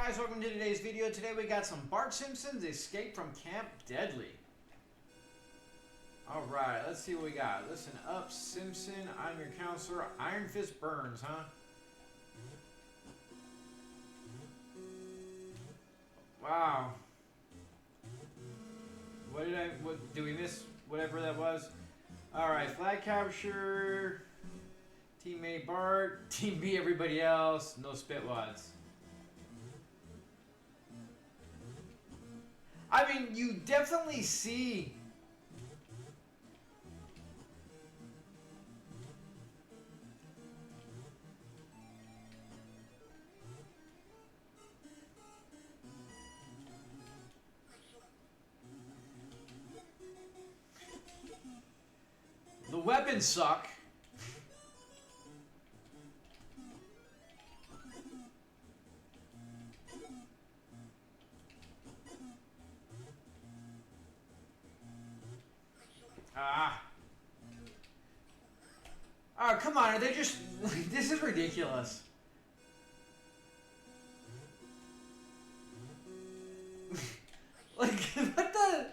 guys, welcome to today's video. Today we got some Bart Simpson's Escape from Camp Deadly. Alright, let's see what we got. Listen up, Simpson. I'm your counselor. Iron Fist Burns, huh? Wow. What did we miss? Whatever that was. Alright, flag capture. Teammate Bart. Team B, everybody else. No spitwads. I mean, you definitely see the weapons suck. Oh, come on, are they just... this is ridiculous. Like, what the...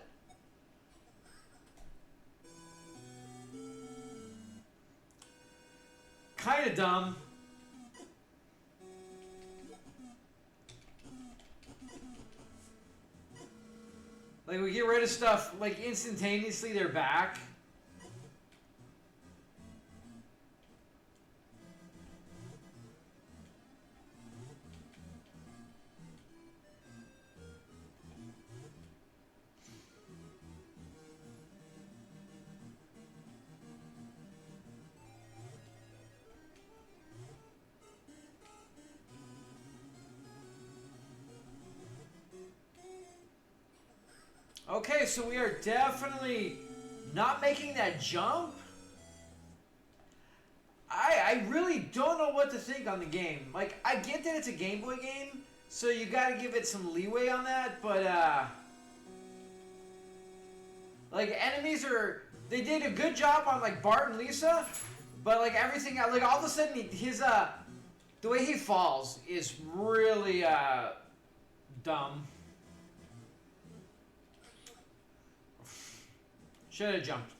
Kinda dumb. Like, we get rid of stuff, like, instantaneously they're back. Okay, so we are definitely not making that jump. I really don't know what to think on the game. Like, I get that it's a Game Boy game, so you gotta give it some leeway on that, but, like, enemies are... They did a good job on, like, Bart and Lisa, but, like, everything... Like, all of a sudden, his, the way he falls is really, dumb. Should have jumped.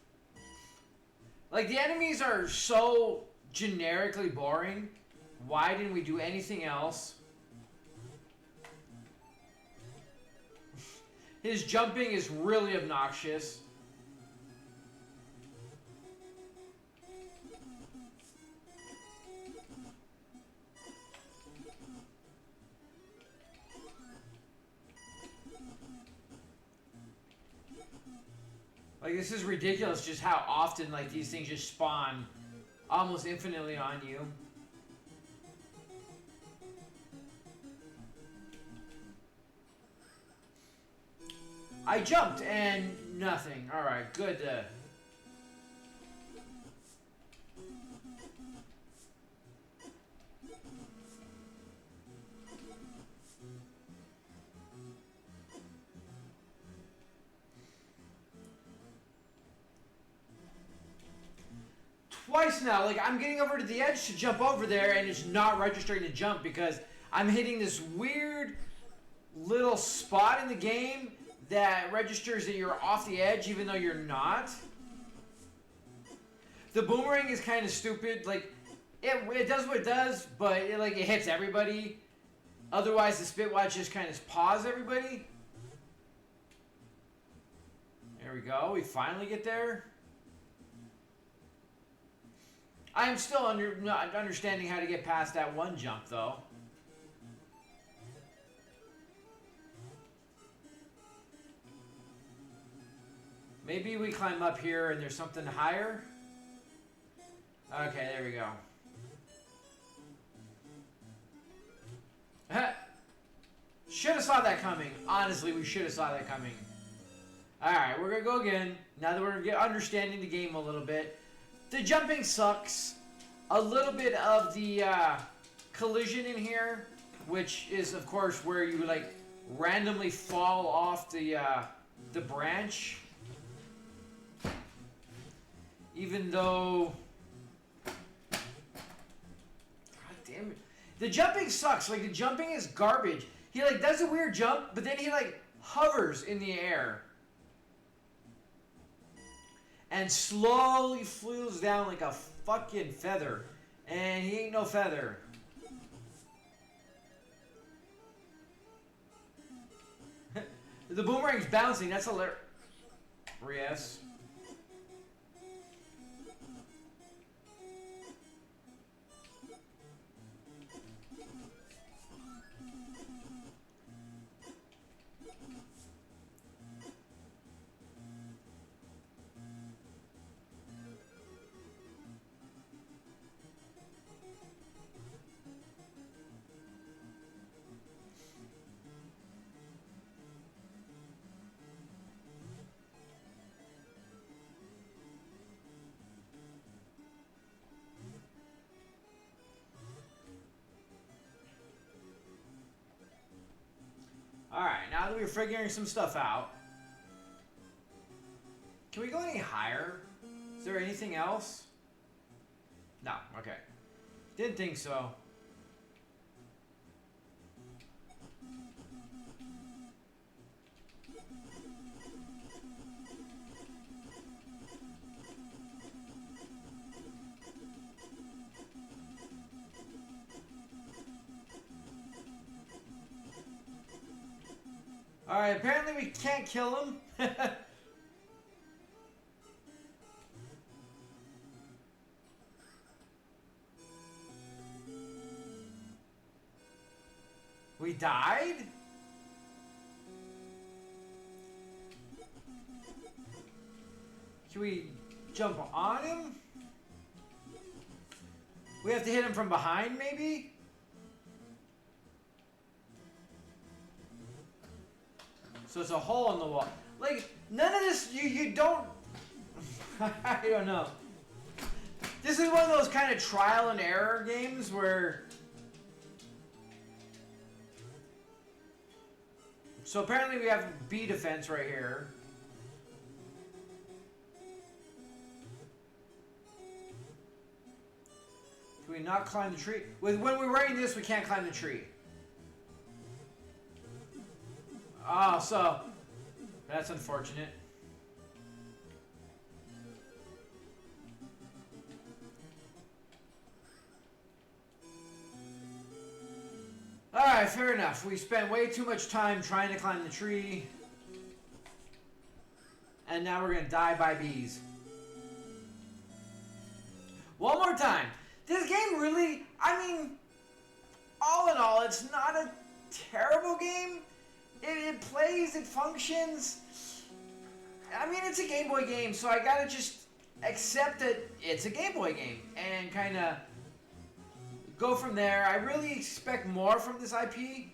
Like, the enemies are so generically boring. Why didn't we do anything else? His jumping is really obnoxious. Like, this is ridiculous just how often, like, these things just spawn almost infinitely on you. I jumped and nothing. Alright, good. Twice now, like, I'm getting over to the edge to jump over there and it's not registering to jump because I'm hitting this weird little spot in the game that registers that you're off the edge even though you're not. The boomerang is kind of stupid. Like, it does what it does, but it hits everybody. Otherwise, the spitwatch just kind of paws everybody. There we go. We finally get there. I am still not understanding how to get past that one jump, though. Maybe we climb up here and there's something higher? Okay, there we go. Should have saw that coming. Honestly, we should have saw that coming. Alright, we're going to go again. Now that we're understanding the game a little bit. The jumping sucks. A little bit of the collision in here, which is, of course, where you, like, randomly fall off the branch. Even though... God damn it. The jumping sucks. Like, the jumping is garbage. He like does a weird jump, but then he like hovers in the air. And slowly flews down like a fucking feather. And he ain't no feather. The boomerang's bouncing. That's hilarious. Alright, now that we're figuring some stuff out, can we go any higher? Is there anything else? No, okay. Didn't think so. Alright, apparently we can't kill him. We died? Can we jump on him? We have to hit him from behind, maybe? So it's a hole in the wall. Like, none of this, you don't... I don't know. This is one of those kind of trial and error games where... So apparently we have B defense right here. Can we not climb the tree? When we're writing this, we can't climb the tree. Oh, so that's unfortunate. Alright, fair enough. We spent way too much time trying to climb the tree. And now we're gonna die by bees. One more time. This game really, I mean, all in all, it's not a terrible game. It plays, it functions. I mean, it's a Game Boy game, so I gotta just accept that it's a Game Boy game and kind of go from there. I really expect more from this IP.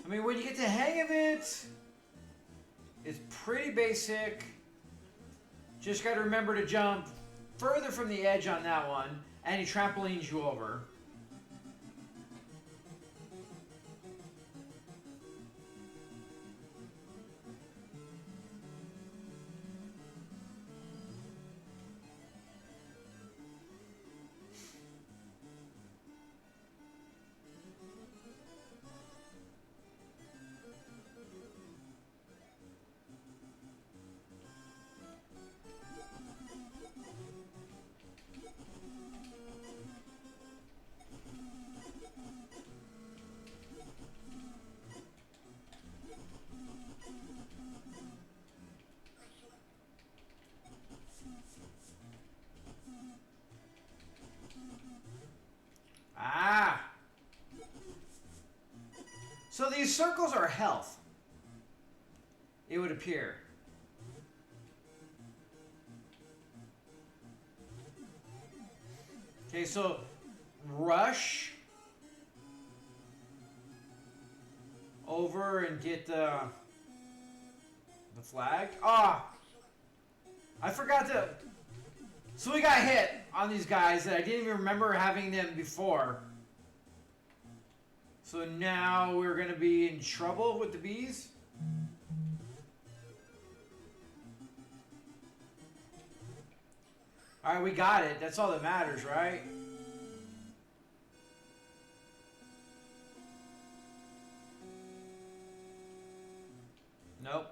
I mean, when you get the hang of it, it's pretty basic. Just got to remember to jump further from the edge on that one, and he trampolines you over. So these circles are health, it would appear. Okay, so rush over and get the The flag? Ah! I forgot to... So we got hit on these guys that I didn't even remember having them before. So now we're going to be in trouble with the bees? Alright, we got it. That's all that matters, right? Nope.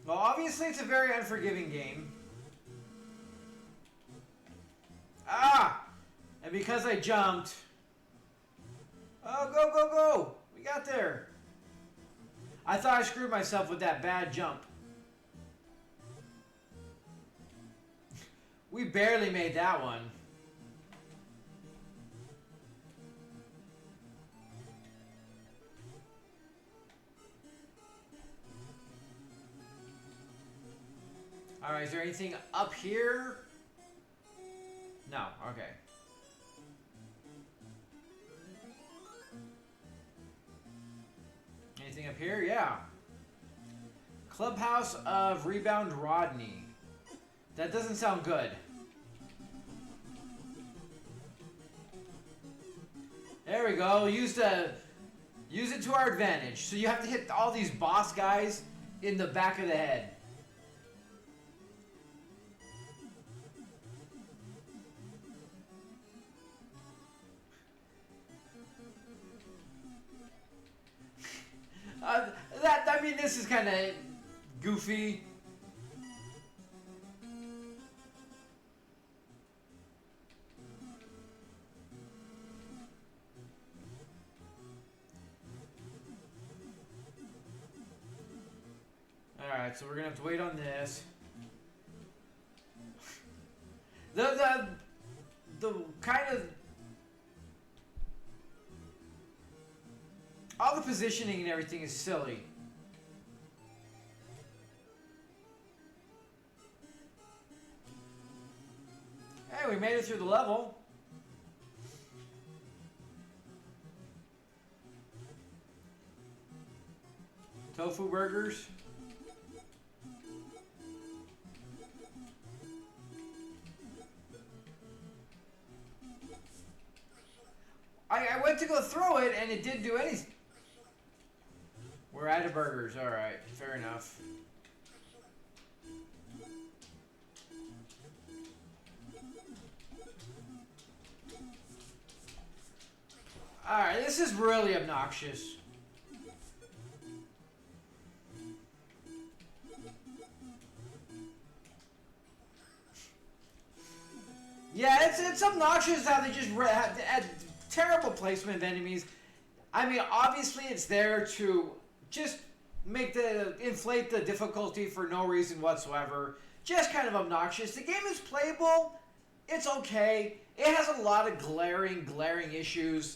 Well, obviously it's a very unforgiving game. Ah! And because I jumped... Oh, go, go, go! We got there. I thought I screwed myself with that bad jump. We barely made that one. Alright, is there anything up here? No, okay. Anything up here? Yeah. Clubhouse of Rebound Rodney. That doesn't sound good. There we go. Use it to our advantage. So you have to hit all these boss guys in the back of the head. I mean, this is kind of goofy. Alright, so we're gonna have to wait on this. The kind of... All the positioning and everything is silly. Hey, we made it through the level. Tofu burgers. I went to go throw it and it didn't do anything. We're out of burgers. All right, fair enough. All right, this is really obnoxious. Yeah, it's obnoxious how they just had terrible placement of enemies. I mean, obviously it's there to just inflate the difficulty for no reason whatsoever. Just kind of obnoxious. The game is playable. It's okay. It has a lot of glaring issues.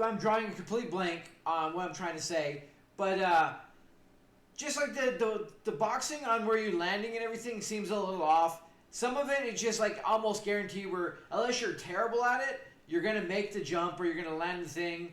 I'm drawing a complete blank on what I'm trying to say, but just like the boxing on where you're landing and everything seems a little off. Some of it is just like almost guaranteed where unless you're terrible at it, you're gonna make the jump or you're gonna land the thing.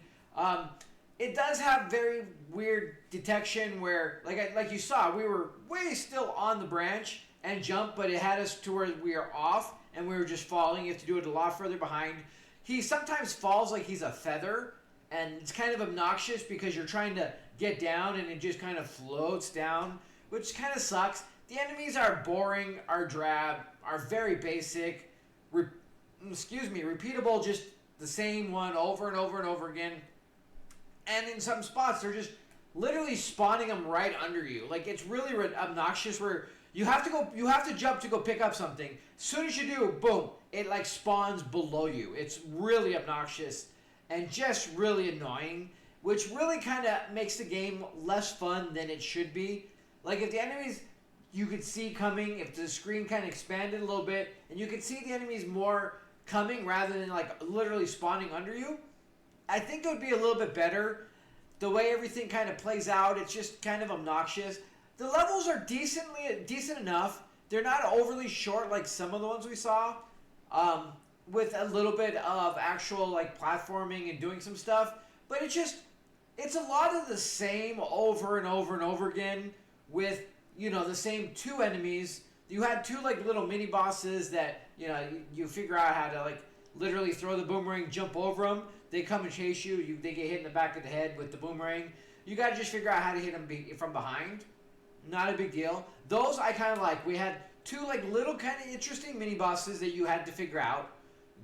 It does have very weird detection where, like you saw, we were way still on the branch and jump, but it had us to where we are off and we were just falling. You have to do it a lot further behind. He sometimes falls like he's a feather, and it's kind of obnoxious because you're trying to get down and it just kind of floats down, which kind of sucks. The enemies are boring, are drab, are very basic, repeatable, just the same one over and over and over again. And in some spots, they're just literally spawning them right under you. Like, it's really obnoxious where you have to jump to go pick up something. As soon as you do, boom, it like spawns below you. It's really obnoxious and just really annoying, which really kind of makes the game less fun than it should be. Like, if the enemies you could see coming, if the screen kind of expanded a little bit, and you could see the enemies more coming rather than like literally spawning under you, I think it would be a little bit better. The way everything kind of plays out, it's just kind of obnoxious. The levels are decent enough. They're not overly short like some of the ones we saw, with a little bit of actual like platforming and doing some stuff. But it's a lot of the same over and over and over again with the same two enemies. You had two like little mini bosses that you figure out how to like literally throw the boomerang, jump over them. They come and chase you. They get hit in the back of the head with the boomerang. You got to just figure out how to hit them from behind. Not a big deal. Those I kind of like. We had two like little kind of interesting mini bosses that you had to figure out.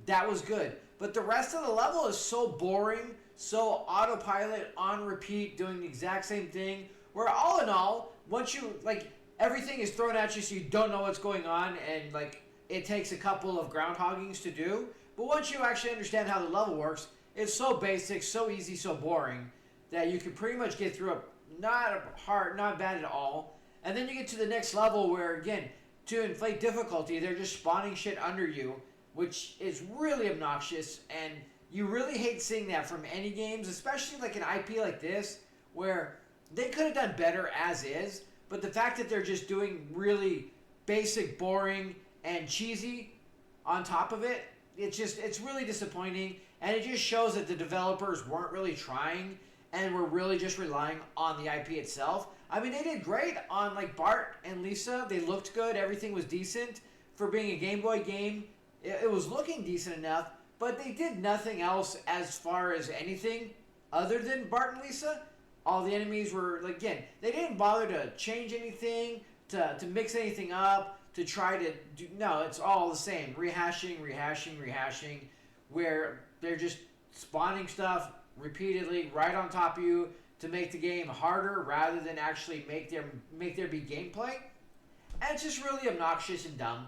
That was good. But the rest of the level is so boring, so autopilot, on repeat, doing the exact same thing. Where all in all, once you like everything is thrown at you, so you don't know what's going on, and like it takes a couple of groundhoggings to do. But once you actually understand how the level works, it's so basic, so easy, so boring that you can pretty much get through it. Not hard, not bad at all. And then you get to the next level where, again, to inflate difficulty, they're just spawning shit under you, which is really obnoxious. And you really hate seeing that from any games, especially like an IP like this, where they could have done better as is. But the fact that they're just doing really basic, boring, and cheesy on top of it, it's really disappointing. And it just shows that the developers weren't really trying and were really just relying on the IP itself. I mean, they did great on like Bart and Lisa. They looked good. Everything was decent for being a Game Boy game. It was looking decent enough, but they did nothing else as far as anything other than Bart and Lisa. All the enemies were, like, again, they didn't bother to change anything, to mix anything up, to try to do, no, it's all the same. Rehashing, where they're just spawning stuff repeatedly right on top of you to make the game harder rather than actually make there be gameplay. And it's just really obnoxious and dumb.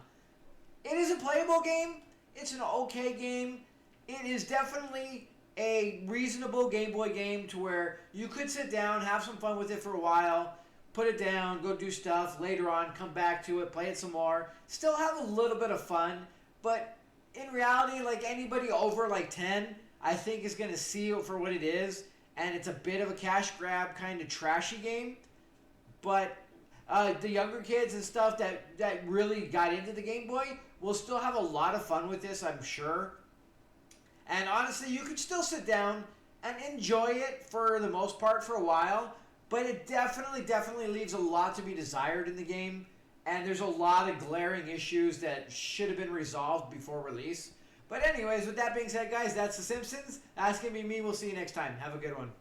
It is a playable game. It's an okay game. It is definitely a reasonable Game Boy game to where you could sit down, have some fun with it for a while, put it down, go do stuff, later on come back to it, play it some more, still have a little bit of fun, but in reality, like anybody over like 10, I think is going to see it for what it is, and it's a bit of a cash grab kind of trashy game, but the younger kids and stuff that really got into the Game Boy will still have a lot of fun with this, I'm sure. And honestly, you could still sit down and enjoy it for the most part for a while, but it definitely leaves a lot to be desired in the game, and there's a lot of glaring issues that should have been resolved before release. But anyways, with that being said, guys, that's The Simpsons. That's going to be me. We'll see you next time. Have a good one.